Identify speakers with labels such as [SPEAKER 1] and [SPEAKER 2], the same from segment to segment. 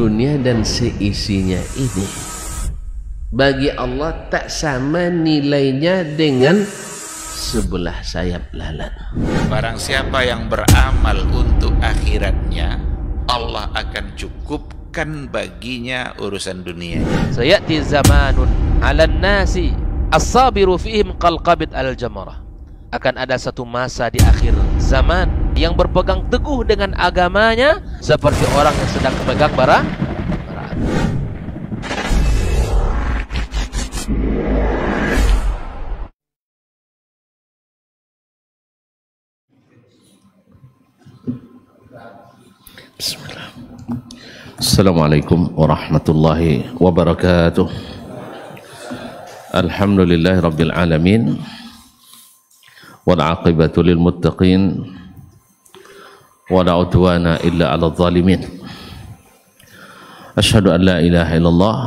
[SPEAKER 1] dunia dan seisinya ini bagi Allah tak sama nilainya dengan sebelah sayap lalat.
[SPEAKER 2] Barang siapa yang beramal untuk akhiratnya, Allah akan cukupkan baginya urusan dunia.
[SPEAKER 3] Sayati zamanun 'alan nasi as-sabiru fihim qalqabit al-jamarah. Akan ada satu masa di akhir zaman yang berpegang teguh dengan agamanya seperti orang yang sedang memegang bara api.
[SPEAKER 1] Bismillah. Assalamualaikum warahmatullahi wabarakatuh. Alhamdulillahi rabbil alamin, wal aqibatu lil muttaqin, wala udwana illa 'alal zalimin. Asyhadu an la ilaha illallah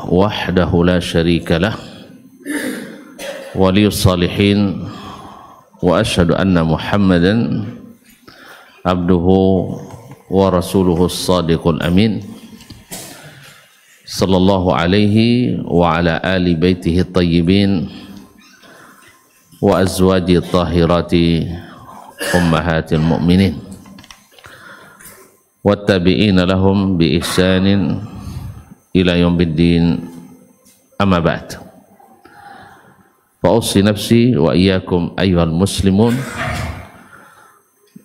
[SPEAKER 1] wahdahu la syarika lah, waliyus salihin, wa asyhadu anna Muhammadan abduhu wa rasuluhu as-sadiqul amin, sallallahu alaihi wa ala ali baitihi at-tayyibin wa azwaji at-tahirati ummahatil mu'minin wattabi'ina lahum bi ihsanin ila yaumiddin, amma ba'd. Fa ussi nafsi wa iyyakum ayyuhal muslimun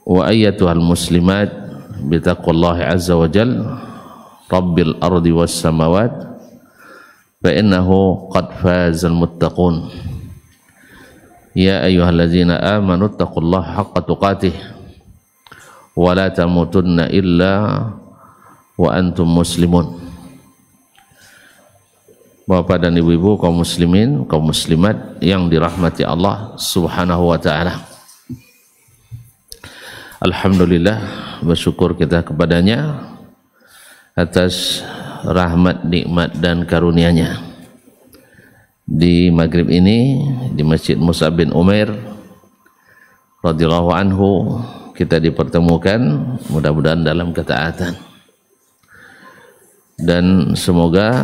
[SPEAKER 1] wa ayyatuhal muslimat bitaqwallahi azza wa jal rabbil ardi was samawat fa innahu qad fazal muttaqun. Ya ayyuhalladzina amanu taqullaha haqqa tuqatih wa la tamutunna illa wa antum muslimun. Bapak dan ibu-ibu, kaum muslimin, kaum muslimat yang dirahmati Allah subhanahu wa ta'ala, alhamdulillah, bersyukur kita kepadanya atas rahmat, nikmat dan karunia-Nya. Di maghrib ini di Masjid Mus'ab bin Umair radhiyallahu anhu kita dipertemukan, mudah-mudahan dalam ketaatan, dan semoga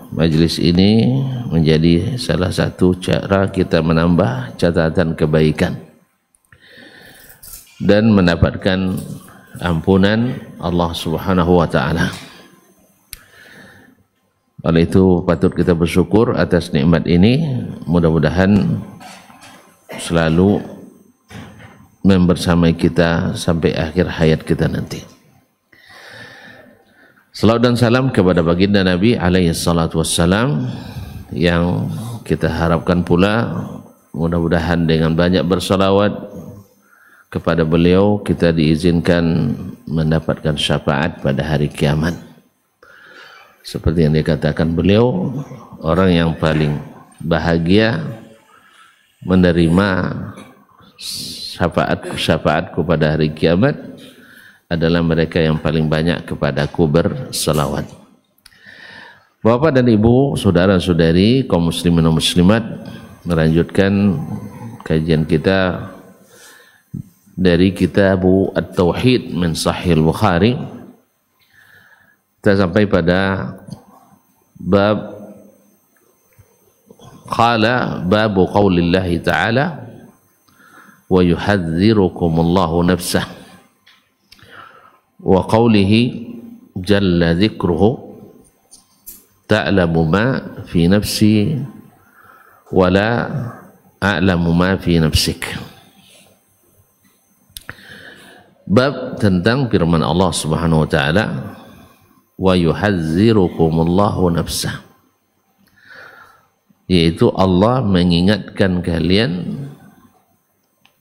[SPEAKER 1] majelis ini menjadi salah satu cara kita menambah catatan kebaikan dan mendapatkan ampunan Allah subhanahu wa ta'ala. Oleh itu patut kita bersyukur atas nikmat ini, mudah-mudahan selalu membersamai kita sampai akhir hayat kita nanti. Salawat dan salam kepada baginda Nabi alaihi salatu wassalam, yang kita harapkan pula mudah-mudahan dengan banyak bersalawat kepada beliau kita diizinkan mendapatkan syafaat pada hari kiamat. Seperti yang dikatakan beliau, orang yang paling bahagia menerima syafaatku pada hari kiamat adalah mereka yang paling banyak kepadaku bersalawat. Bapak dan ibu, saudara-saudari, kaum muslimin dan muslimat, melanjutkan kajian kita dari kitab At-Tauhid min Sahih Bukhari. Kita sampai pada bab qala babu qaulillahi ta'ala wa yuhadzirukumullahu nafsah wa qawlihi jalla dzikruhu ta'lamu ma fi nafsi wa la a'lamu ma fi nafsik. Bab tentang firman Allah subhanahu wa ta'ala wa yuhadzirukumullahu nafsah, yaitu Allah mengingatkan kalian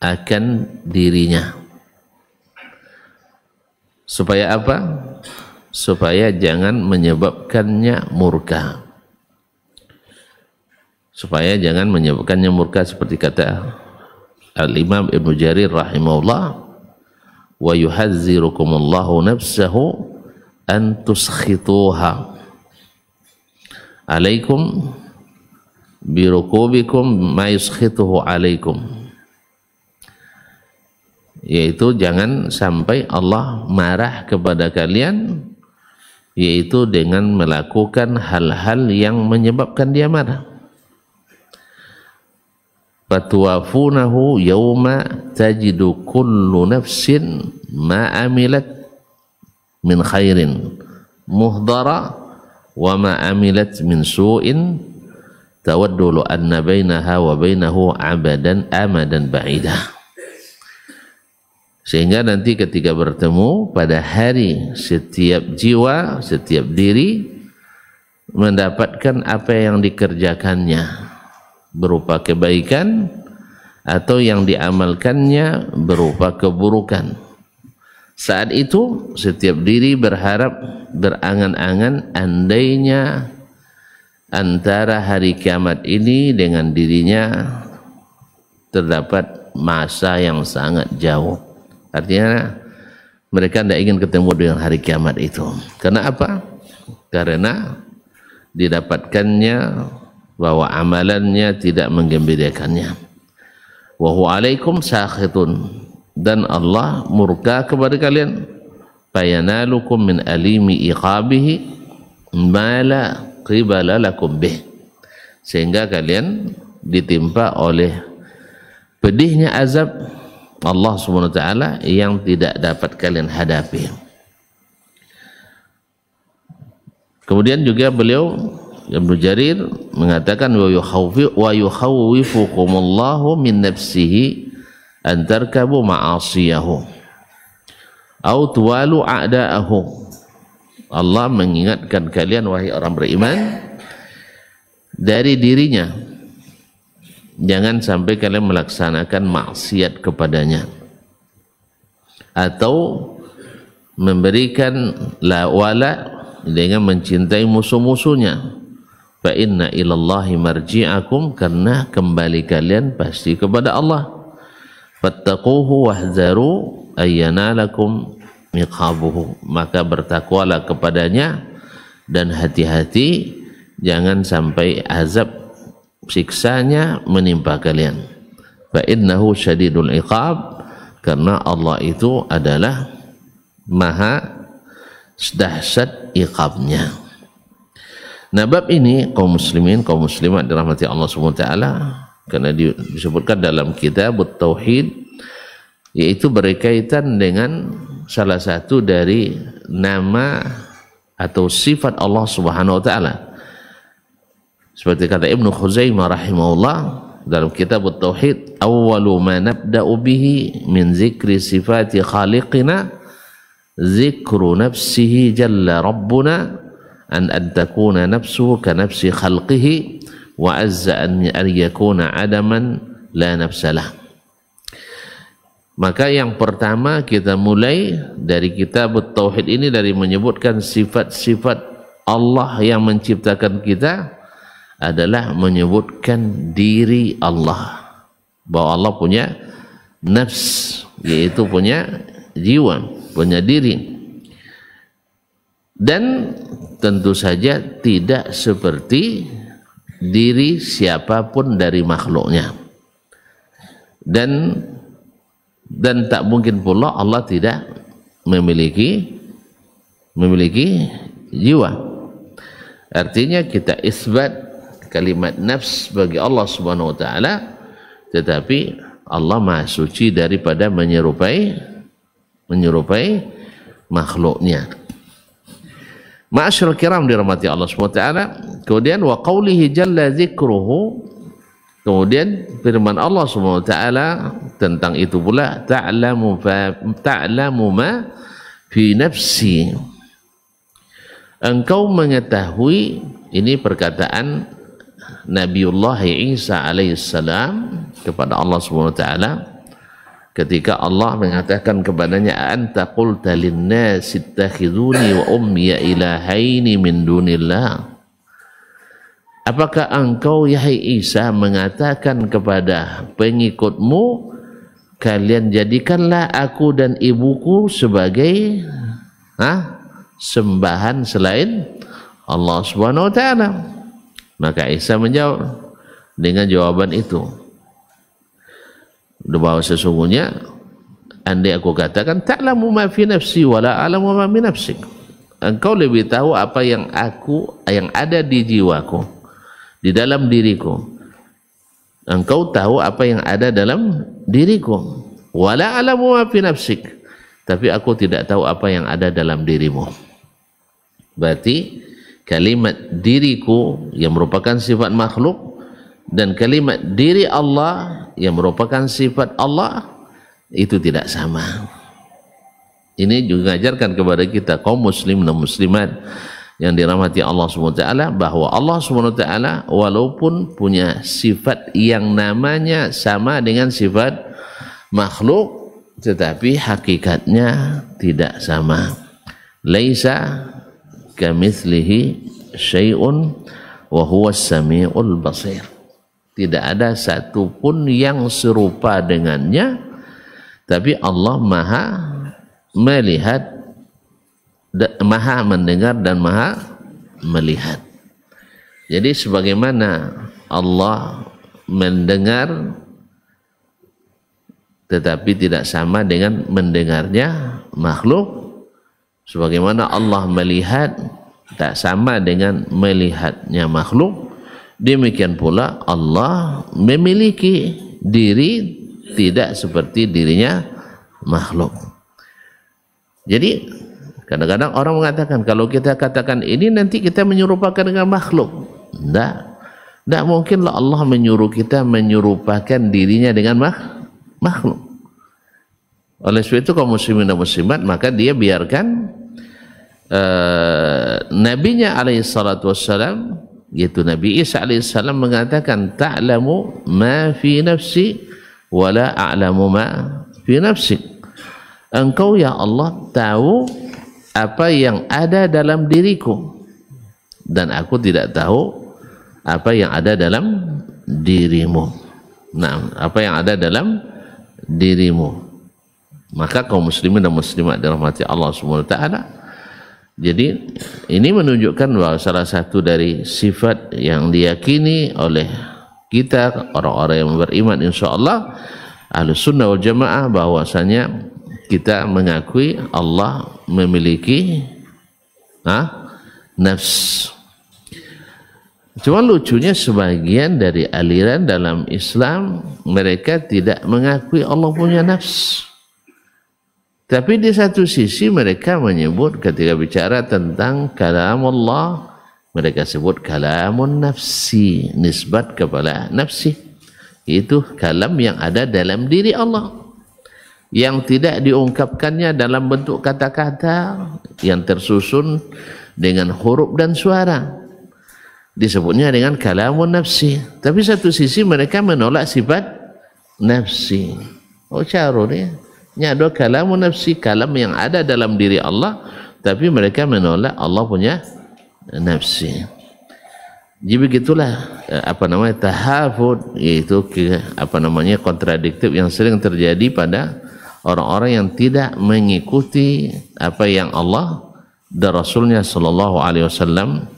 [SPEAKER 1] akan dirinya. Supaya apa? Supaya jangan menyebabkannya murka. Supaya jangan menyebabkannya murka, seperti kata Al-Imam Ibnu Jarir rahimahullah, wa yuhadzirukumullahu nafsahu an tuskhituha alaikum birukubikum ma yuskhituhu alaikum, yaitu jangan sampai Allah marah kepada kalian yaitu dengan melakukan hal-hal yang menyebabkan dia marah. Fatwafunahu yawma tajidu kullu nafsin ma amilat min khairin muhdara wa ma amilat min su'in tawaddu anna bainaha wa bainahu amadan ba'idah. Sehingga nanti ketika bertemu pada hari, setiap jiwa, setiap diri mendapatkan apa yang dikerjakannya berupa kebaikan atau yang diamalkannya berupa keburukan. Saat itu setiap diri berharap, berangan-angan andainya antara hari kiamat ini dengan dirinya terdapat masa yang sangat jauh. Artinya mereka tidak ingin ketemu dengan hari kiamat itu. Karena apa? Karena didapatkannya bahwa amalannya tidak menggembirakannya. Wa huwa alaikum sakhitun, dan Allah murka kepada kalian. Fayanalukum min alimi iqabihi ma la qibala lakum bih, sehingga kalian ditimpa oleh pedihnya azab Allah Subhanahu wa taala yang tidak dapat kalian hadapi. Kemudian juga beliau Ibnu Jarir mengatakan wa yukhawwifukumullahu min nafsihi an tarkabu ma'asiyahu au tuwalu a'da'ahu. Allah mengingatkan kalian wahai orang beriman dari dirinya, jangan sampai kalian melaksanakan maksiat kepadanya atau memberikan wala dengan mencintai musuh-musuhnya. Fa inna ilallahi marji'akum, karena kembali kalian pasti kepada Allah. Fattaquhu wahzaru ayyanalakum iqabuhu, maka bertakwalah kepadanya dan hati-hati jangan sampai azab siksanya menimpa kalian. Fa innahu syadidul iqab, karena Allah itu adalah maha dahsyat iqabnya. Nah, bab ini kaum muslimin, kaum muslimat dirahmati Allah Subhanahu wa taala, karena disebutkan dalam kitab Tauhid, yaitu berkaitan dengan salah satu dari nama atau sifat Allah Subhanahu wa taala. Seperti kata Ibnu Khuzaimah rahimahullah dalam kitab Tauhid, awwalu ma nabda'u bihi min zikri sifati khaliqina zikru nafsihi jalla rabbuna an takuna nafsuhu ka nafsi khalqihi wa azza an yakuna adaman la nafsalah. Maka yang pertama kita mulai dari kitab Tauhid ini dari menyebutkan sifat-sifat Allah yang menciptakan kita adalah menyebutkan diri Allah, bahwa Allah punya nafs, yaitu punya jiwa, punya diri, dan tentu saja tidak seperti diri siapapun dari makhluknya, dan tak mungkin pula Allah tidak memiliki jiwa. Artinya kita isbat kalimat nafs bagi Allah Subhanahu wa taala, tetapi Allah Maha suci daripada menyerupai makhluknya. Ma'asyiral kiram dirahmati Allah Subhanahu wa taala. Kemudian wa qaulihi jalla dzikruhu, kemudian firman Allah Subhanahu wa taala tentang itu pula, ta'lamu ma fi nafsi, engkau mengetahui. Ini perkataan Nabiullah Isa alaihissalam kepada Allah Subhanahu wa taala ketika Allah mengatakan kepadanya, anta qulta lin-nasi ittakhiduni wa ummi ilahaini min dunillah. Apakah engkau yahai Isa mengatakan kepada pengikutmu, kalian jadikanlah aku dan ibuku sebagai sembahan selain Allah Subhanahu wa taala? Maka Isa menjawab dengan jawaban itu, bahwa sesungguhnya andai aku katakan ta'lamu ma fi nafsi wa la a'lamu ma fi nafsik, engkau lebih tahu apa yang ada di jiwaku, di dalam diriku. Engkau tahu apa yang ada dalam diriku. Wala a'lamu ma fi nafsik, tapi aku tidak tahu apa yang ada dalam dirimu. Berarti kalimat diriku yang merupakan sifat makhluk dan kalimat diri Allah yang merupakan sifat Allah itu tidak sama. Ini juga mengajarkan kepada kita kaum muslim dan muslimat yang dirahmati Allah SWT, bahwa Allah SWT walaupun punya sifat yang namanya sama dengan sifat makhluk, tetapi hakikatnya tidak sama. Laisa kamitslihi syai'un wa huwa as-sami'ul basir. Tidak ada satu pun yang serupa dengannya, tapi Allah Maha melihat, Maha mendengar dan Maha melihat. Jadi sebagaimana Allah mendengar tetapi tidak sama dengan mendengarnya makhluk, sebagaimana Allah melihat tak sama dengan melihatnya makhluk, demikian pula Allah memiliki diri tidak seperti dirinya makhluk. Jadi kadang-kadang orang mengatakan kalau kita katakan ini nanti kita menyerupakan dengan makhluk. Tidak mungkinlah Allah menyuruh kita menyerupakan dirinya dengan makhluk. Oleh sebab itu kaum muslimin dan muslimat, maka dia biarkan nabinya alaihi salatu wassalam, yaitu Nabi Isa alaihi salam, mengatakan ta'lamu ma fi nafsi wa la a'lamu ma fi nafsik. Engkau ya Allah tahu apa yang ada dalam diriku dan aku tidak tahu apa yang ada dalam dirimu. Nah, apa yang ada dalam dirimu. Maka kaum muslimin dan muslimat dirahmati Allah SWT, jadi ini menunjukkan bahwa salah satu dari sifat yang diyakini oleh kita orang-orang yang beriman insyaallah Ahlus Sunnah wal Jamaah, bahwasanya kita mengakui Allah memiliki nafs. Cuma lucunya sebagian dari aliran dalam Islam mereka tidak mengakui Allah punya nafs. Tapi di satu sisi mereka menyebut ketika bicara tentang kalam Allah, mereka sebut kalamun nafsi, nisbat kepada nafsi. Itu kalam yang ada dalam diri Allah, yang tidak diungkapkannya dalam bentuk kata-kata yang tersusun dengan huruf dan suara, disebutnya dengan kalamun nafsi. Tapi satu sisi mereka menolak sifat nafsi. Oh caro ni nyado kalamun nafsi, kalam yang ada dalam diri Allah, tapi mereka menolak Allah punya nafsi. Jadi begitulah tahafud, yaitu kontradiktif yang sering terjadi pada orang-orang yang tidak mengikuti apa yang Allah dan Rasulnya Sallallahu Alaihi Wasallam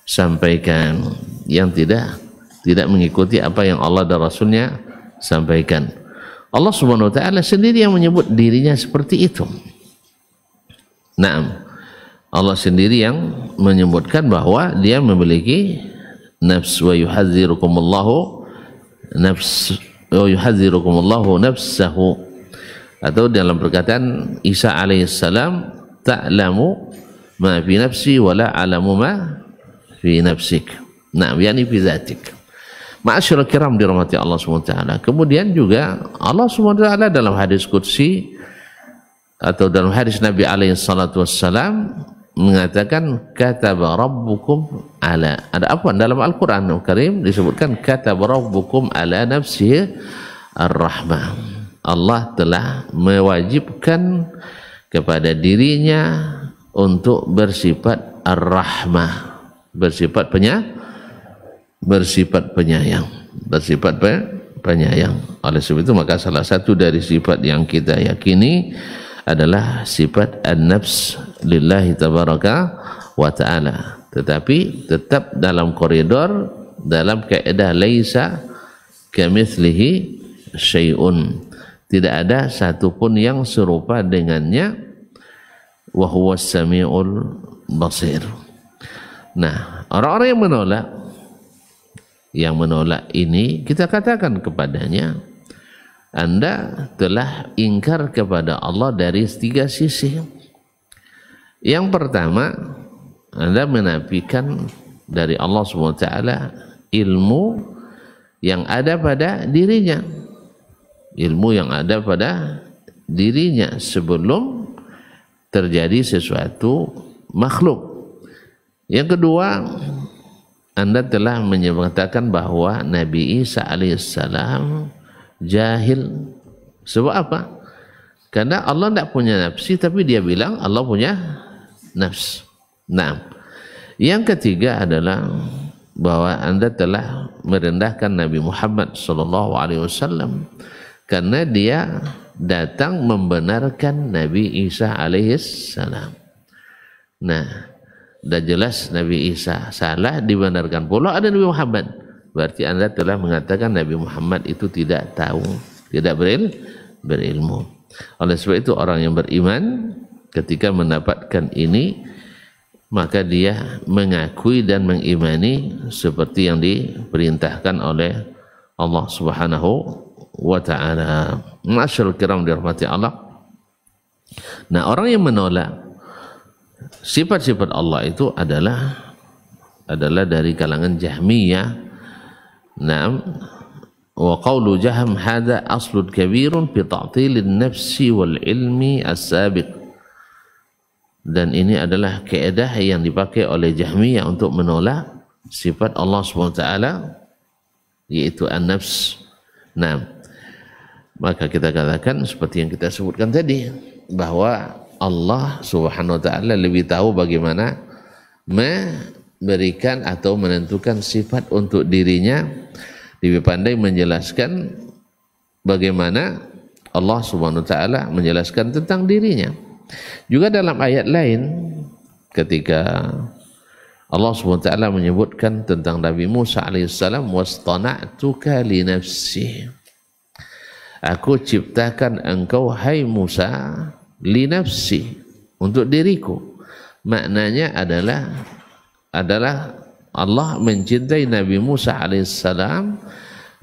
[SPEAKER 1] sampaikan, yang tidak mengikuti apa yang Allah dan Rasulnya sampaikan. Allah Subhanahu Wa Taala sendiri yang menyebut dirinya seperti itu. Naam, Allah sendiri yang menyebutkan bahwa Dia memiliki nafs, wa yuhadzirukumullahu nafsahu. Atau dalam perkataan Isa alaihissalam, ta'lamu ma fi nafsi wa la a'lamu ma fi nafsik. Nah, yani fi zatik. Ma'asyiral kiram dirahmati Allah SWT. Kemudian juga Allah SWT dalam hadis qudsi atau dalam hadis Nabi alaihissalatu wassalam mengatakan kataba rabbukum ala, ada apa dalam Al-Quran Al-Karim disebutkan kataba rabbukum ala nafsihi ar-rahmah. Allah telah mewajibkan kepada dirinya untuk bersifat ar-rahmah, bersifat penyayang. Oleh sebab itu maka salah satu dari sifat yang kita yakini adalah sifat an-nafs lillahi tabaraka wa ta'ala, tetapi tetap dalam koridor, dalam kaidah laisa kamitslihi syai'un, tidak ada satupun yang serupa dengannya. Wa huwas samiul basir. Nah, orang-orang yang menolak ini, kita katakan kepadanya, Anda telah ingkar kepada Allah dari 3 sisi. Yang pertama, Anda menafikan dari Allah SWT ilmu yang ada pada dirinya, ilmu yang ada pada dirinya sebelum terjadi sesuatu makhluk. Yang kedua, Anda telah menyatakan bahwa Nabi Isa alaihissalam jahil. Sebab apa? Karena Allah tidak punya nafsi, tapi dia bilang Allah punya nafs. Nah, yang ketiga adalah bahwa Anda telah merendahkan Nabi Muhammad SAW karena dia datang membenarkan Nabi Isa alaihissalam. Nah, dah jelas Nabi Isa salah, dibenarkan pula ada Nabi Muhammad. Berarti Anda telah mengatakan Nabi Muhammad itu tidak tahu, tidak berilmu. Oleh sebab itu orang yang beriman ketika mendapatkan ini, maka dia mengakui dan mengimani seperti yang diperintahkan oleh Allah Subhanahu wa ta'ala. Masyaallah kiram dirahmati Allah. Nah, orang yang menolak sifat-sifat Allah itu adalah dari kalangan Jahmiyah. Naam, wa qawlu Jahm hadha aslun kabirun fi ta'tilin nafsi wal ilmi as-sabiq. Dan ini adalah kaedah yang dipakai oleh Jahmiyah untuk menolak sifat Allah SWT, yaitu an-nafs. Nah, maka kita katakan seperti yang kita sebutkan tadi, bahwa Allah Subhanahu wa ta'ala lebih tahu bagaimana memberikan atau menentukan sifat untuk dirinya, lebih pandai menjelaskan bagaimana Allah Subhanahu wa ta'ala menjelaskan tentang dirinya. Juga dalam ayat lain ketika Allah Subhanahu wa ta'ala menyebutkan tentang Nabi Musa alaihissalam, wastana'tuka li nafsi, aku ciptakan engkau hai Musa li nafsi, untuk diriku. Maknanya adalah Allah mencintai Nabi Musa alaihissalam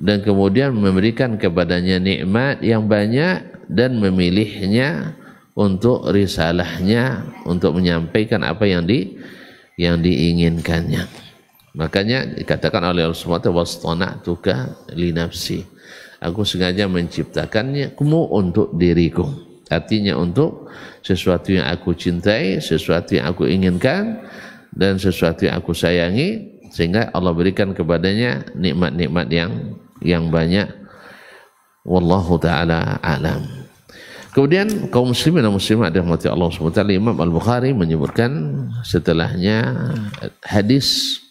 [SPEAKER 1] dan kemudian memberikan kepadanya nikmat yang banyak dan memilihnya untuk risalahnya, untuk menyampaikan apa yang diinginkannya. Makanya dikatakan oleh Allah SWT, wastana'tuka li nafsi, aku sengaja menciptakannya kamu untuk diriku. Artinya untuk sesuatu yang aku cintai, sesuatu yang aku inginkan, dan sesuatu yang aku sayangi, sehingga Allah berikan kepadanya nikmat-nikmat yang banyak. Wallahu ta'ala alam. Kemudian kaum muslimin dan muslimat dirahmati Allah SWT, Imam Al-Bukhari menyebutkan setelahnya hadis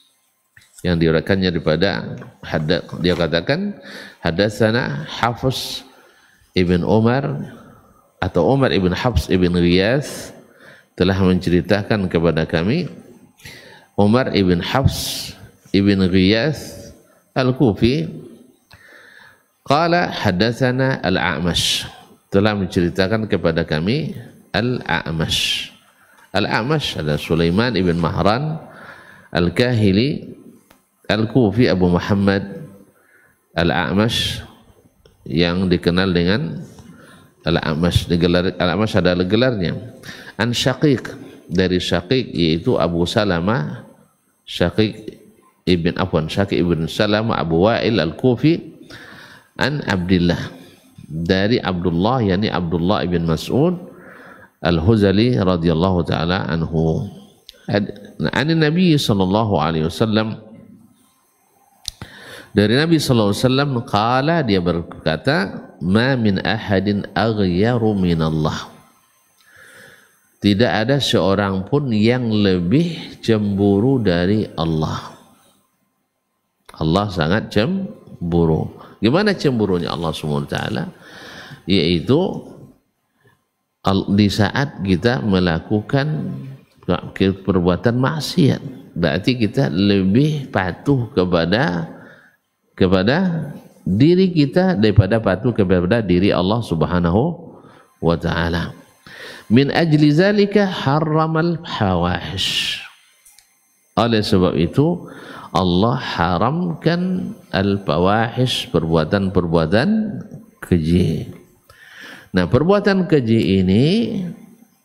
[SPEAKER 1] yang diriwayatkannya daripada dia katakan, hadatsana Hafs ibn Umar atau Umar ibn Hafs ibn Ghiyath telah menceritakan kepada kami, Umar ibn Hafs ibn Ghiyath Al-Kufi, qala hadatsana Al-A'mash, telah menceritakan kepada kami Al-A'mash. Al-A'mash adalah Sulaiman ibn Mahran Al-Kahili Al-Kufi Abu Muhammad Al-A'mash, yang dikenal dengan Al-A'mash. Al-A'mash adalah gelarnya. An Syaqiq, dari Syaqiq yaitu Abu Salamah Syaqiq ibn Salamah Abu Wa'il Al-Kufi. An Abdillah, dari Abdullah, yakni Abdullah ibn Mas'ud Al-Huzali radhiyallahu ta'ala anhu. An Nabi sallallahu alaihi wasallam, dari Nabi sallallahu alaihi wasallam, qala, dia berkata, ma min ahadin aghyaru minallah, tidak ada seorang pun yang lebih cemburu dari Allah. Allah sangat cemburu. Gimana cemburunya Allah SWT? Yaitu di saat kita melakukan perbuatan maksiat, berarti kita lebih patuh kepada diri kita daripada patuh kepada diri Allah Subhanahu wa ta'ala. Min ajli zalika harramal fawahish. Oleh sebab itu Allah haramkan al-fawahish, perbuatan-perbuatan keji. Nah, perbuatan keji ini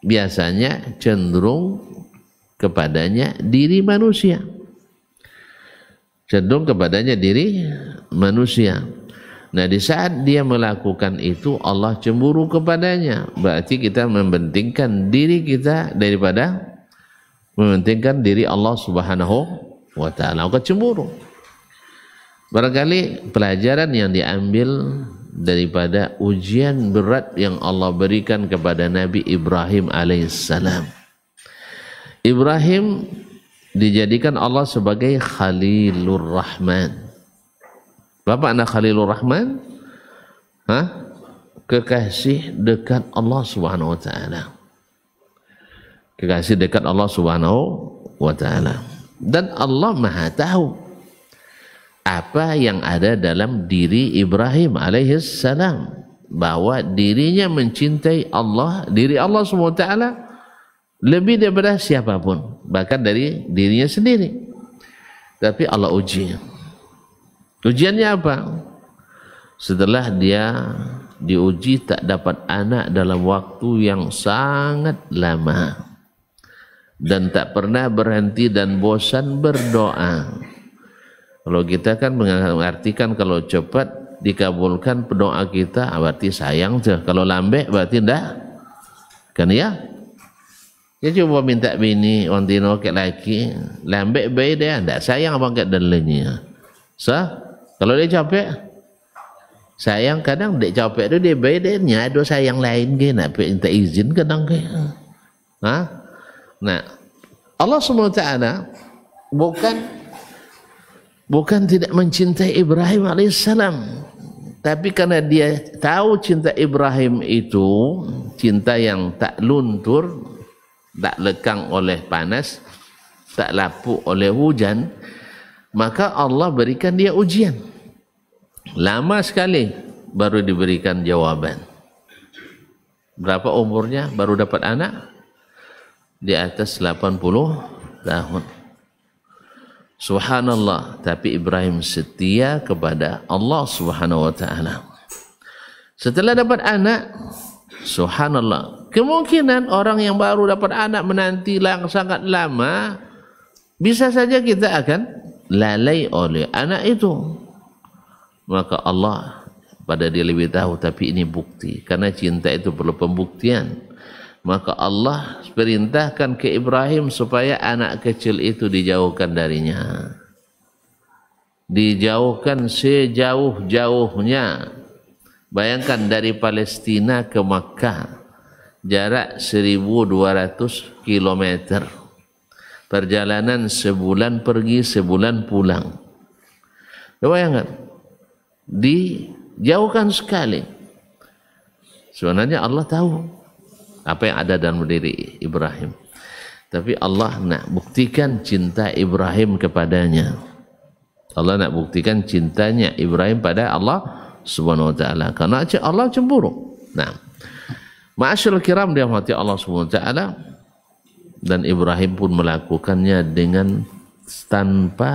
[SPEAKER 1] biasanya cenderung kepadanya diri manusia. Cenderung kepadanya diri manusia. Nah, di saat dia melakukan itu Allah cemburu kepadanya. Berarti kita mementingkan diri kita daripada mementingkan diri Allah Subhanahu wa ta'ala. Maka cemburu. Barangkali pelajaran yang diambil daripada ujian berat yang Allah berikan kepada Nabi Ibrahim alaihissalam. Ibrahim dijadikan Allah sebagai Khalilur Rahman. Apa makna Khalilur Rahman? Kekasih dekat Allah Subhanahu wa ta'ala. Kekasih dekat Allah Subhanahu wa ta'ala. Dan Allah Maha tahu apa yang ada dalam diri Ibrahim alaihissalam, bahwa dirinya mencintai Allah, diri Allah Subhanahu wa ta'ala lebih daripada siapapun, bahkan dari dirinya sendiri. Tapi Allah uji. Ujiannya apa? Setelah dia diuji tak dapat anak dalam waktu yang sangat lama dan tak pernah berhenti dan bosan berdoa. Kalau kita kan mengartikan kalau cepat dikabulkan doa kita berarti sayang je. Kalau lambat berarti enggak. Kan ya? Dia cuba minta bini orang tino ke laki, lambat baik dia enggak sayang abang kat dalanya. Kalau dia capek, sayang kadang dia capek tu dia baik dia ada sayang lain ke nak minta izin kadang ke. Nah, Allah SWT bukan tidak mencintai Ibrahim alaihissalam, tapi karena dia tahu cinta Ibrahim itu cinta yang tak luntur, tak lekang oleh panas, tak lapuk oleh hujan, maka Allah berikan dia ujian. Lama sekali baru diberikan jawaban. Berapa umurnya baru dapat anak? Di atas 80 tahun. Subhanallah, tapi Ibrahim setia kepada Allah Subhanahu wa ta'ala. Setelah dapat anak, subhanallah, kemungkinan orang yang baru dapat anak menanti sangat lama, bisa saja kita akan lalai oleh anak itu. Maka Allah pada dia lebih tahu, tapi ini bukti. Karena cinta itu perlu pembuktian. Maka Allah perintahkan ke Ibrahim supaya anak kecil itu dijauhkan darinya. Dijauhkan sejauh-jauhnya. Bayangkan dari Palestina ke Makkah, jarak 1200 km. Perjalanan sebulan pergi, sebulan pulang. Bayangkan. Dijauhkan sekali. Sebenarnya Allah tahu apa yang ada dalam diri Ibrahim, tapi Allah nak buktikan cinta Ibrahim kepadanya. Allah nak buktikan cintanya Ibrahim pada Allah Subhanahu wa ta'ala, karena Allah cemburu. Nah, ma'asyiral kiram dirahmati Allah Subhanahu wa ta'ala, dan Ibrahim pun melakukannya dengan tanpa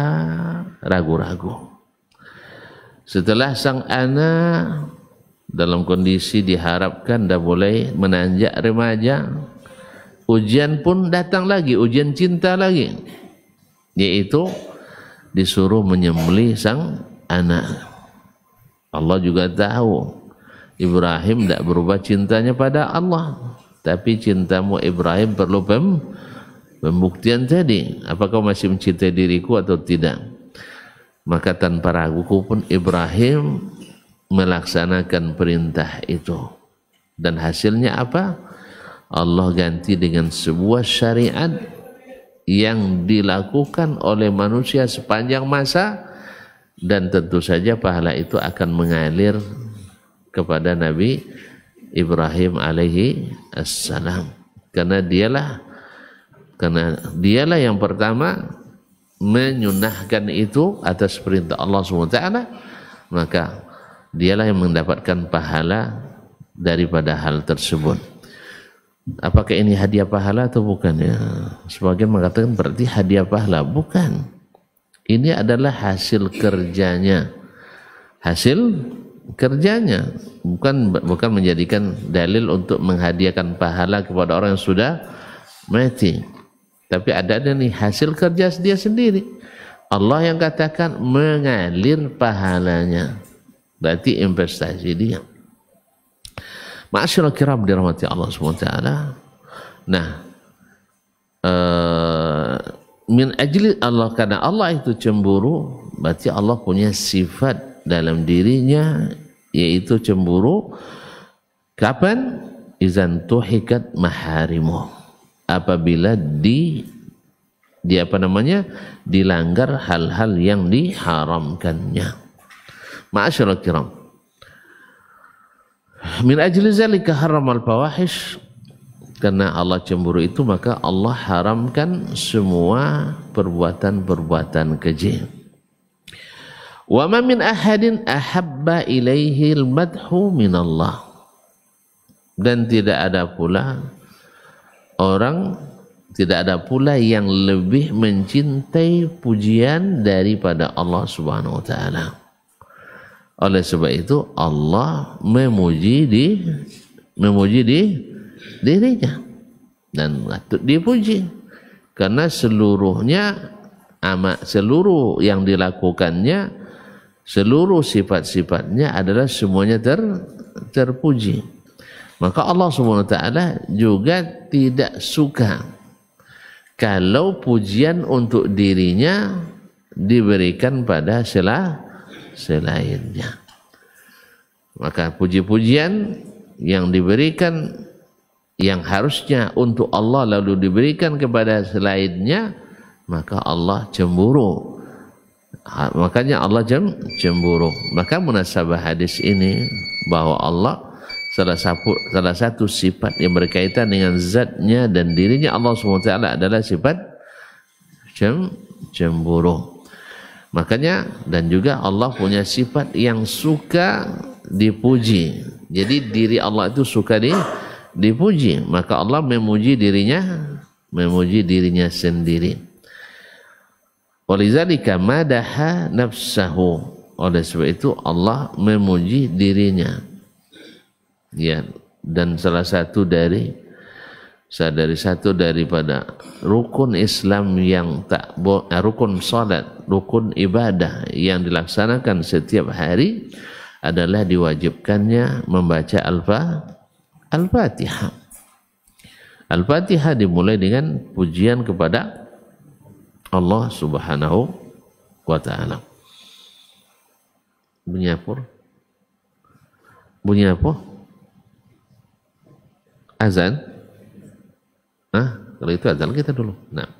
[SPEAKER 1] ragu-ragu. Setelah sang anak dalam kondisi diharapkan dah mulai menanjak remaja, ujian pun datang lagi, ujian cinta lagi, yaitu disuruh menyembelih sang anak. Allah juga tahu Ibrahim tidak berubah cintanya pada Allah, tapi cintamu Ibrahim perlu pembuktian tadi. Apakah masih mencintai diriku atau tidak? Maka tanpa ragu pun Ibrahim melaksanakan perintah itu. Dan hasilnya apa? Allah ganti dengan sebuah syariat yang dilakukan oleh manusia sepanjang masa, dan tentu saja pahala itu akan mengalir kepada Nabi Ibrahim alaihi assalam. Karena dialah yang pertama menyunahkan itu atas perintah Allah SWT, maka dialah yang mendapatkan pahala daripada hal tersebut. Apakah ini hadiah pahala atau bukan ya? Sebagian mengatakan berarti hadiah pahala. Bukan. Ini adalah hasil kerjanya. Hasil kerjanya. Bukan menjadikan dalil untuk menghadiahkan pahala kepada orang yang sudah mati. Tapi ada nih hasil kerja dia sendiri. Allah yang katakan mengalir pahalanya. Berarti investasi dia. Ma'asyiral kiram dirahmati Allah SWT. Nah, min ajli Allah, karena Allah itu cemburu, berarti Allah punya sifat dalam dirinya yaitu cemburu. Kapan? Izan tuhikat maharimu, apabila dilanggar hal-hal yang diharamkannya. Ma'asyiral kiram, min ajli zalika haramal fawahish, karena Allah cemburu itu maka Allah haramkan semua perbuatan-perbuatan keji. Wa ma min ahadin ahabba ilaihi al-madhu min Allah, dan tidak ada pula yang lebih mencintai pujian daripada Allah Subhanahu wa taala. Oleh sebab itu Allah memuji dirinya dan patut dipuji, karena seluruh yang dilakukannya, seluruh sifat-sifatnya adalah semuanya terpuji. Maka Allah Subhanahu wa taala juga tidak suka kalau pujian untuk dirinya diberikan pada selainnya. Maka puji-pujian yang diberikan, yang harusnya untuk Allah lalu diberikan kepada selainnya, maka Allah cemburu. Makanya Allah cemburu. Maka munasabah hadis ini bahwa Allah salah satu sifat yang berkaitan dengan zatnya dan dirinya Allah SWT adalah sifat cemburu. Makanya dan juga Allah punya sifat yang suka dipuji. Jadi diri Allah itu suka dipuji. Maka Allah memuji dirinya sendiri. Walizalika madaha nafsahu. Oleh sebab itu Allah memuji dirinya. Ya, dan salah satu daripada rukun Islam yang rukun salat, rukun ibadah yang dilaksanakan setiap hari adalah diwajibkannya membaca Al-Fatihah. Al-Fatihah dimulai dengan pujian kepada Allah Subhanahu wa taala. Bunyi apa? Azan? Kalau itu azan kita dulu. Nah.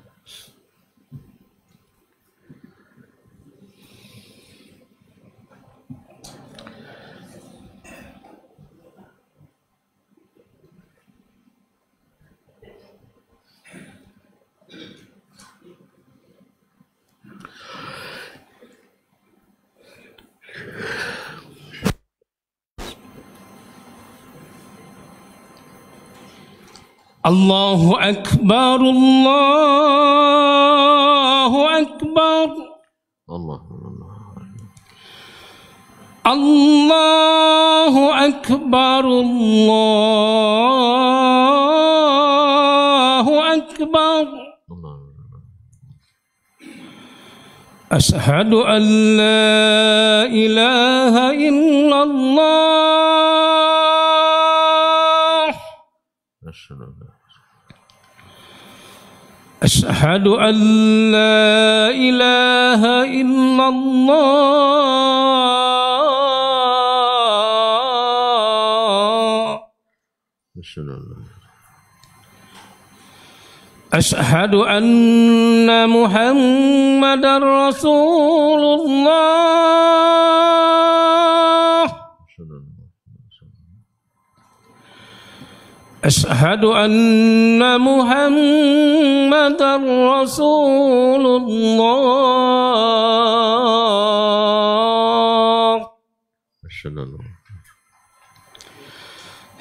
[SPEAKER 4] Allahu Akbar, Allahu Akbar, Allahu Akbar, Allahu Akbar. Ashhadu an la ilaha illallah. Ashhadu an la ilaha illallah. Ashhadu anna Muhammadar Rasulullah. Ashhadu anna Muhammadar Rasulullah.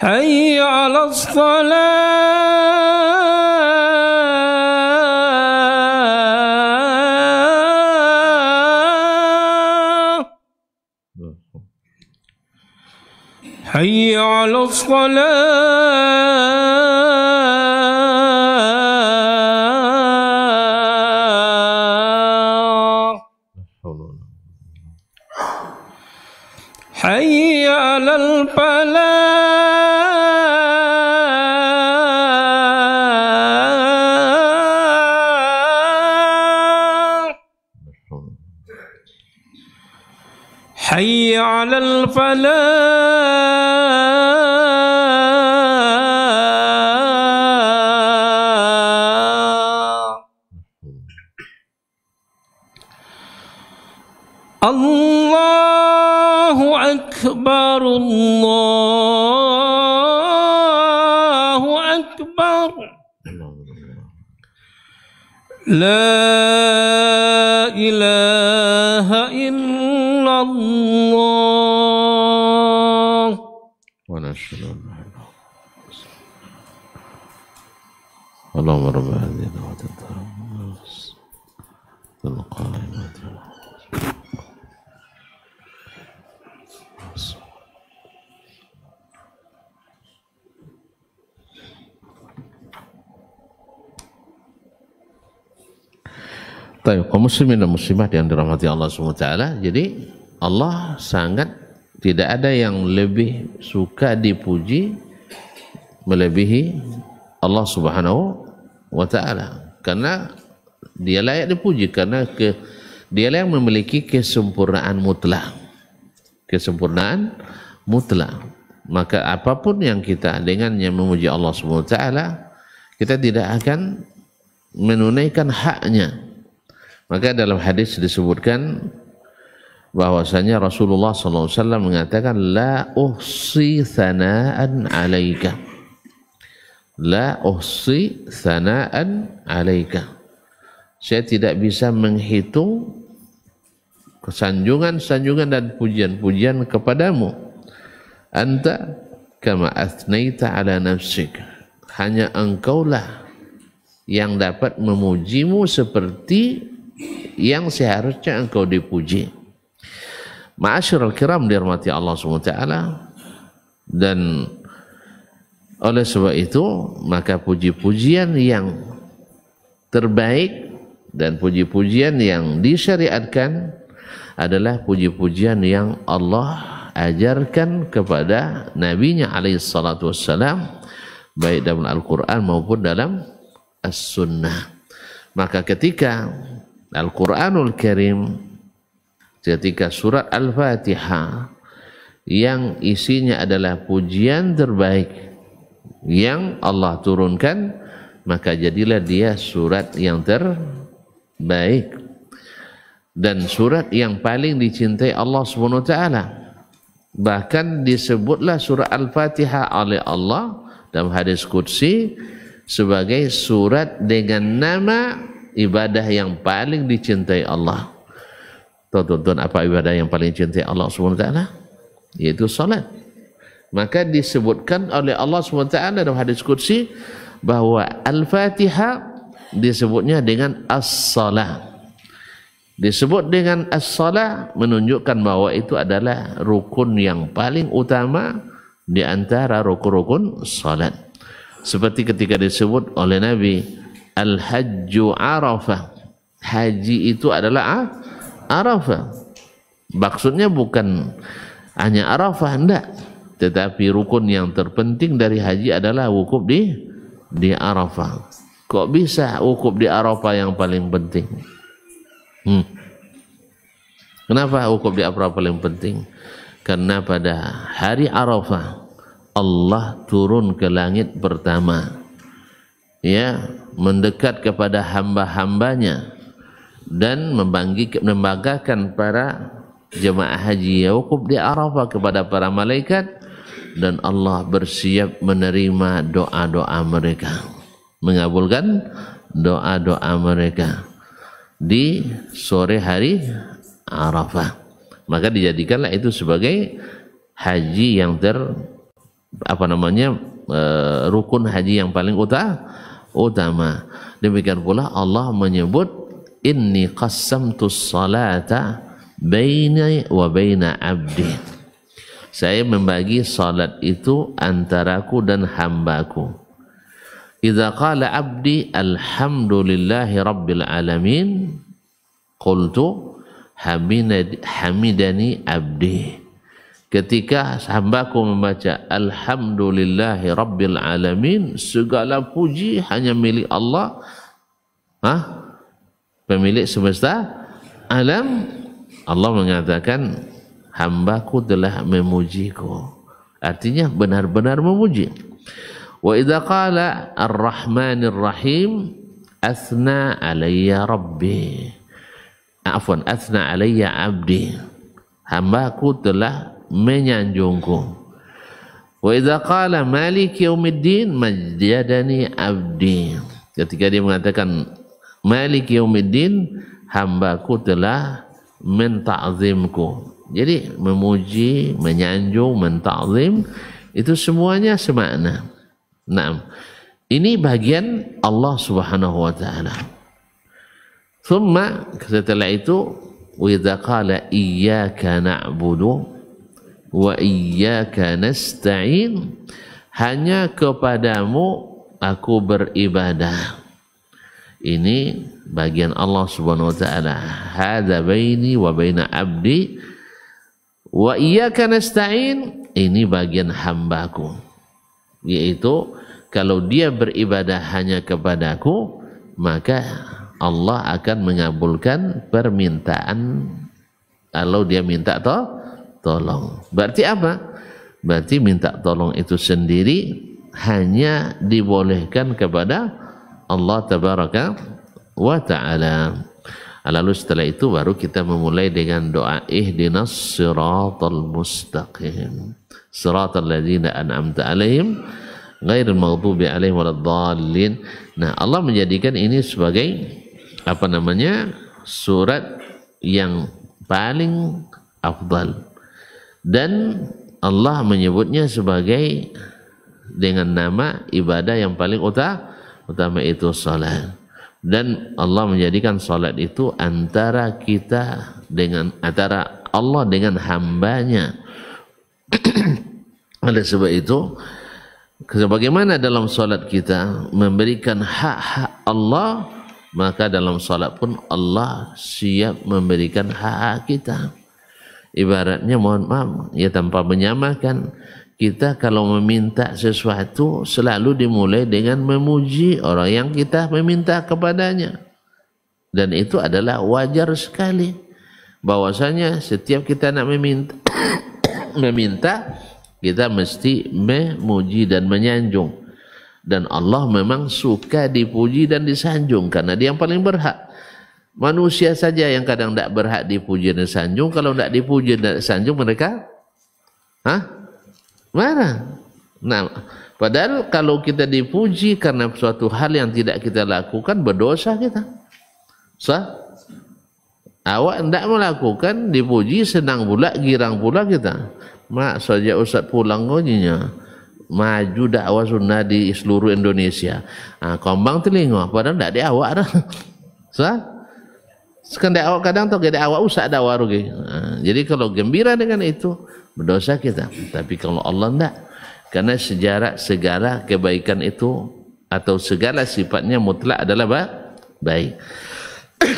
[SPEAKER 4] حي على الصلاة حي على الصلاة حي على الفلاح حي على الفلاح الله أكبر الله أكبر لا إله إلا الله
[SPEAKER 1] ونشهد أن لا إله إلا الله اللهم رب هذه الدعوة التامة القائمة kaum muslimin dan muslimat yang dirahmati Allah SWT. Jadi Allah sangat tidak ada yang lebih suka dipuji melebihi Allah Subhanahu wa Ta'ala, karena dia layak dipuji, karena dia yang memiliki kesempurnaan mutlak. Maka apapun yang kita dengannya memuji Allah Subhanahu wa Ta'ala, kita tidak akan menunaikan haknya. Maka dalam hadis disebutkan bahwasanya Rasulullah SAW mengatakan, la uhsi thana'an alaika, la uhsi thana'an alaika, saya tidak bisa menghitung sanjungan dan pujian-pujian kepadamu. Anta kama athnaita ala nafsik, hanya engkaulah yang dapat memujimu seperti yang seharusnya engkau dipuji. Ma'asyiral kiram dirahmati Allah SWT. Dan oleh sebab itu maka puji-pujian yang terbaik dan puji-pujian yang disyariatkan adalah puji-pujian yang Allah ajarkan kepada Nabi-Nya alaihi salatu wassalam, baik dalam Al-Quran maupun dalam As-Sunnah. Maka ketika Al-Quranul Karim, ketika surat Al-Fatihah yang isinya adalah pujian terbaik yang Allah turunkan, maka jadilah dia surat yang terbaik dan surat yang paling dicintai Allah Subhanahu wa Ta'ala. Bahkan disebutlah surah Al-Fatihah oleh Allah dalam hadis qudsi sebagai surat dengan nama ibadah yang paling dicintai Allah. Tuan-tuan, apa ibadah yang paling dicintai Allah SWT? Yaitu salat. Maka disebutkan oleh Allah SWT dalam hadis qudsi bahwa Al-Fatihah disebutnya dengan as-salah. Disebut dengan as-salah menunjukkan bahwa itu adalah rukun yang paling utama di antara rukun-rukun salat. Seperti ketika disebut oleh Nabi, Al-Hajju Arafah, haji itu adalah Arafah. Maksudnya bukan hanya Arafah, enggak, tetapi rukun yang terpenting dari haji adalah wukuf di Arafah. Kok bisa wukuf di Arafah yang paling penting? Kenapa wukuf di Arafah paling penting? Karena pada hari Arafah Allah turun ke langit pertama, ya, mendekat kepada hamba-hambanya dan membanggakan para jemaah haji yang wukuf di Arafah kepada para malaikat, dan Allah bersiap menerima doa-doa mereka, mengabulkan doa-doa mereka di sore hari Arafah. Maka dijadikanlah itu sebagai haji yang rukun haji yang paling utama. Demikian pula Allah menyebut inni qassamtus salata baini wa baina abdi. Saya membagi salat itu antaraku dan hambaku. Idza qala abdi alhamdulillahi rabbil alamin qultu hamidani abdi. Ketika hambaku membaca alhamdulillahi rabbil alamin, segala puji hanya milik Allah, pemilik semesta alam. Allah mengatakan hambaku telah memujiku, artinya benar-benar memuji. Wa idza qala ar-rahmanir rahim athna alayya rabbi, athna alayya abdi, hambaku telah menyanjungku. Wa idza qala maliki yaumiddin majjadani abdi, ketika dia mengatakan maliki yaumiddin, hambaku telah menta'zimku. Jadi memuji, menyanjung, menta'zim itu semuanya semakna. Naam. Ini bagian Allah Subhanahu wa taala. Thumma, setelah itu wa idza qala iyyaka na'budu wa iyyaka nasta'in, hanya kepadamu aku beribadah. Ini bagian Allah Subhanahu wa taala. Hadza baini wa baina abdi wa iyyaka nasta'in, ini bagian hambaku. Yaitu kalau dia beribadah hanya kepadaku, maka Allah akan mengabulkan permintaan kalau dia minta tolong. Berarti apa? Berarti minta tolong itu sendiri hanya dibolehkan kepada Allah tabaraka wa ta'ala. Lalu setelah itu baru kita memulai dengan doa ihdinas siratal mustaqim, siratal ladzina an'amta alaihim ghairil maghdubi alaihim waladdallin. Nah, Allah menjadikan ini sebagai surat yang paling afdal, dan Allah menyebutnya sebagai dengan nama ibadah yang paling utama itu salat. Dan Allah menjadikan salat itu antara Allah dengan hambanya. Oleh sebab itu, sebagaimana dalam salat kita memberikan hak-hak Allah, maka dalam salat pun Allah siap memberikan hak-hak kita. Ibaratnya, mohon maaf ya, tanpa menyamakan, kita kalau meminta sesuatu selalu dimulai dengan memuji orang yang kita meminta kepadanya. Dan itu adalah wajar sekali. Bahwasanya setiap kita nak meminta, kita mesti memuji dan menyanjung. Dan Allah memang suka dipuji dan disanjung karena dia yang paling berhak. Manusia saja yang kadang tidak berhak dipuji dan disanjung. Kalau tidak dipuji dan disanjung, mereka marah. Nah, padahal kalau kita dipuji karena suatu hal yang tidak kita lakukan, berdosa kita. Awak tidak melakukan, dipuji, senang pula, girang pula kita. Mak saja Ustaz pulang gojinya, maju dakwah sunnah di seluruh Indonesia. Kombang telinga, padahal tidak di awak dah. Sekarang awak kadang tu gede awak usah dakwah rugi. Jadi kalau gembira dengan itu, berdosa kita. Tapi kalau Allah tidak, karena segala kebaikan itu atau segala sifatnya mutlak adalah baik.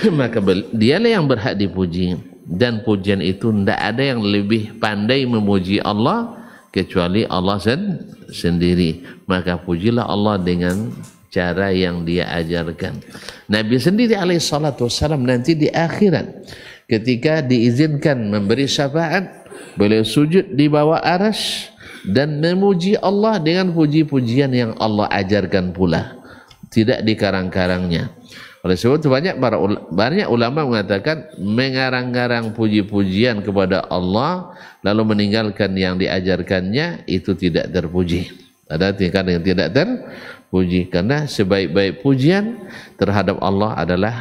[SPEAKER 1] Maka dialah yang berhak dipuji, dan pujian itu tidak ada yang lebih pandai memuji Allah kecuali Allah sendiri. Maka pujilah Allah dengan cara yang dia ajarkan. Nabi sendiri alaihissalatu wassalam nanti di akhirat ketika diizinkan memberi syafaat, beliau sujud di bawah arsy dan memuji Allah dengan puji-pujian yang Allah ajarkan pula, tidak dikarang-karangnya. Oleh sebab itu banyak ulama mengatakan mengarang-garang puji-pujian kepada Allah lalu meninggalkan yang diajarkannya itu tidak terpuji. Ada tingkatan yang tidak terpuji, karena sebaik-baik pujian terhadap Allah adalah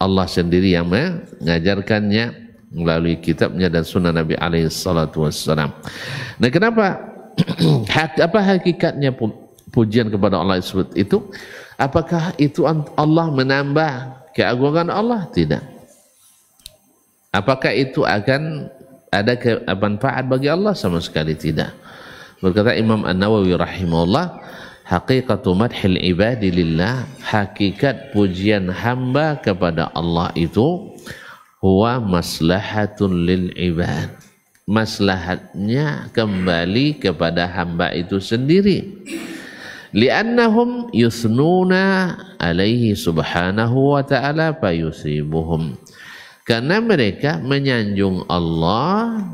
[SPEAKER 1] Allah sendiri yang mengajarkannya melalui kitabnya dan sunnah Nabi alaihi salatu wassalam. Nah, kenapa apa hakikatnya pujian kepada Allah itu? Apakah itu Allah menambah keagungan Allah? Tidak. Apakah itu akan ada manfaat bagi Allah? Sama sekali tidak. Berkata Imam An-Nawawi rahimahullah, haqiqatu madhil ibadi lillah, hakikat pujian hamba kepada Allah itu huwa maslahatun lil ibad, maslahatnya kembali kepada hamba itu sendiri. Li'annahum yusnuna alaihi subhanahu wa ta'ala fayusibuhum, karena mereka menyanjung Allah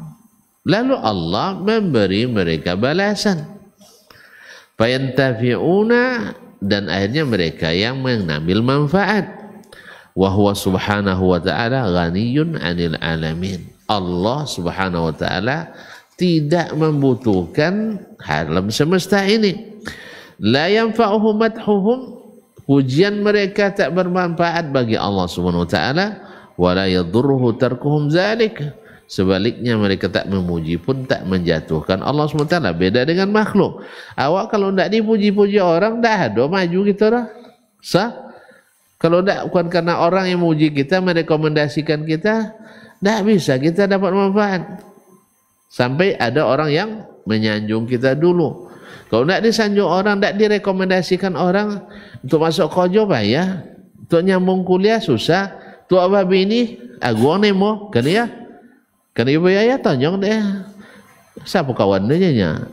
[SPEAKER 1] lalu Allah memberi mereka balasan. Fayantafi'una, dan akhirnya mereka yang mengambil manfaat. Wa huwa subhanahu wa ta'ala ghaniyun 'anil alamin, Allah subhanahu wa ta'ala tidak membutuhkan alam semesta ini. La yanfa'uhu madhuhum, pujian mereka tak bermanfaat bagi Allah subhanahu wa ta'ala. Wa la yadurruhu tarkuhum zalik, sebaliknya mereka tak memuji pun tak menjatuhkan Allah subhanahu wa ta'ala. Beda dengan makhluk. Awak kalau tidak dipuji-puji orang, tak ada maju kita dah. Sah? Kalau tidak, bukan karena orang yang memuji kita, merekomendasikan kita, tidak bisa kita dapat manfaat. Sampai ada orang yang menyanjung kita dulu. Kalau tidak disanjung orang, tidak direkomendasikan orang, untuk masuk kerja payah, untuk nyambung kuliah susah, untuk apa bini, aku nemo, kan ya? Kan ibu ya tanyong deh. Siapa kawan dia?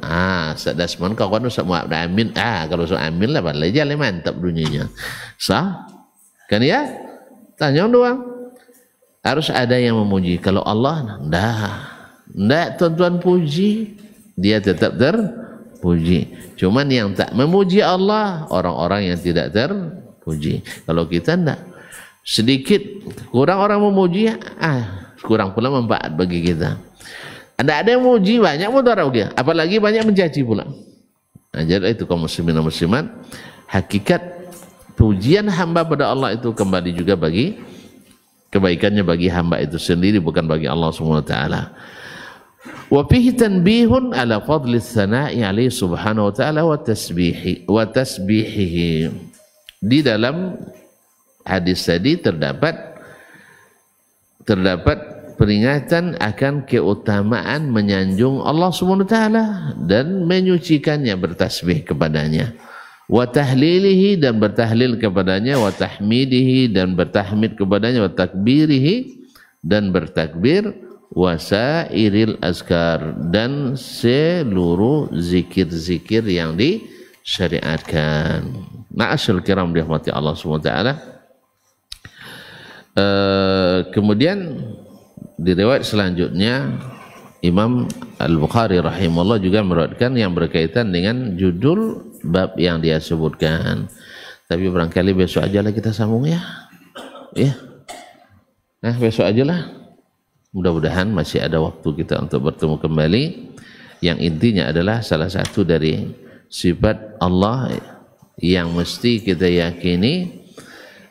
[SPEAKER 1] Sedasman kawan usah mau amin. Kalau usah amin lah, balai jalan mantap dunianya. Sah? Kan ya? Tanyong doang. Harus ada yang memuji. Kalau Allah, ndak tuan-tuan puji, dia tetap terpuji. Cuman yang tak memuji Allah, orang-orang yang tidak terpuji. Kalau kita ndak, sedikit kurang orang memuji, kurang pula manfaat bagi kita. Ada yang memuji, banyak mudarat dia, apalagi banyak mencaci pula. Jadi itu kaum muslimin dan muslimat, hakikat pujian hamba pada Allah itu kembali juga bagi kebaikannya bagi hamba itu sendiri, bukan bagi Allah Subhanahu wa taala. Wa fihi tanbihun ala fadli tsana'i alaihi subhanahu wa ta'ala wa tasbihihi. Di dalam hadis tadi terdapat peringatan akan keutamaan menyanjung Allah Subhanahu wa taala dan menyucikannya, bertasbih kepadanya. Wa tahlilihi, dan bertahlil kepadanya, wa tahmidihi, dan bertahmid kepadanya, wa takbirihi, dan bertakbir, wasairil azkar, dan seluruh zikir-zikir yang disyariatkan. Ma'asyil kiram dirahmati Allah SWT. Kemudian di riwayat selanjutnya Imam Al-Bukhari rahimahullah juga meriwayatkan yang berkaitan dengan judul bab yang dia sebutkan. Tapi barangkali besok ajalah kita sambung ya. Nah, besok ajalah. Mudah-mudahan masih ada waktu kita untuk bertemu kembali. Yang intinya adalah salah satu dari sifat Allah yang mesti kita yakini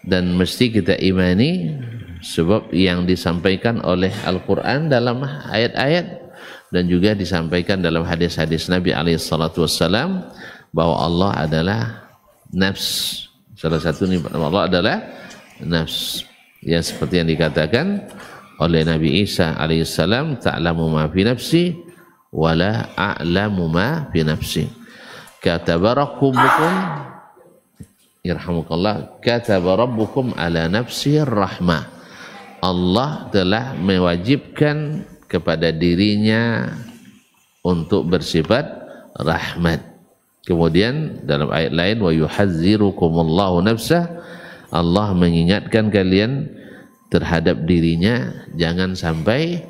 [SPEAKER 1] dan mesti kita imani, sebab yang disampaikan oleh Al-Quran dalam ayat-ayat dan juga disampaikan dalam hadis-hadis Nabi SAW, bahwa Allah adalah nafs. Salah satu nikmat Allah adalah nafs, yang seperti yang dikatakan oleh Nabi Isa alaihissalam, ta'lamu ma fi nafsi wala a'lamu ma fi nafsi. Kataba rabbukum, yarhamukallah, kataba rabbukum ala nafsi rahmah. Allah telah mewajibkan kepada dirinya untuk bersifat rahmat. Kemudian dalam ayat lain, wa yuhadzirukumullahu nafsah, Allah mengingatkan kalian terhadap dirinya, jangan sampai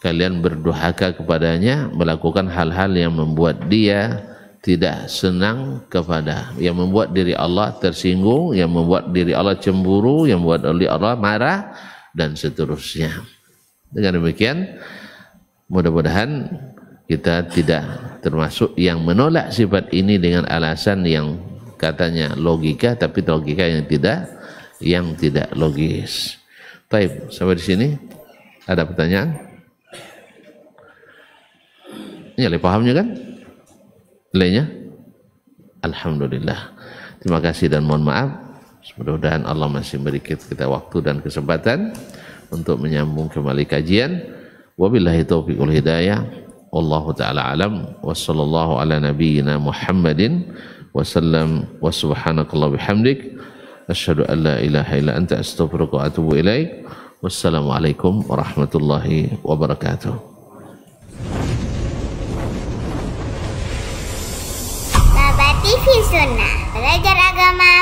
[SPEAKER 1] kalian berdurhaka kepadanya, melakukan hal-hal yang membuat dia tidak senang kepada, yang membuat diri Allah tersinggung, yang membuat diri Allah cemburu, yang membuat diri Allah marah, dan seterusnya. Dengan demikian, mudah-mudahan kita tidak termasuk yang menolak sifat ini dengan alasan yang katanya logika, tapi logika yang tidak logis. Baik, sampai di sini ada pertanyaan? Ini pahamnya kan? Nilainya? Alhamdulillah. Terima kasih dan mohon maaf. Mudah-mudahan Allah masih beri kita waktu dan kesempatan untuk menyambung kembali kajian. Wabillahi taufiq wal hidayah. Wallahu ta'ala alam. Wassallallahu ala nabiyyina Muhammadin wasallam wa subhanakallah bihamdik. Asyhadu an la ilaha illa anta astaghfiruka wa atubu ilaik. Wassalamualaikum warahmatullahi wabarakatuh.
[SPEAKER 5] Baba TV Sunnah, belajar agama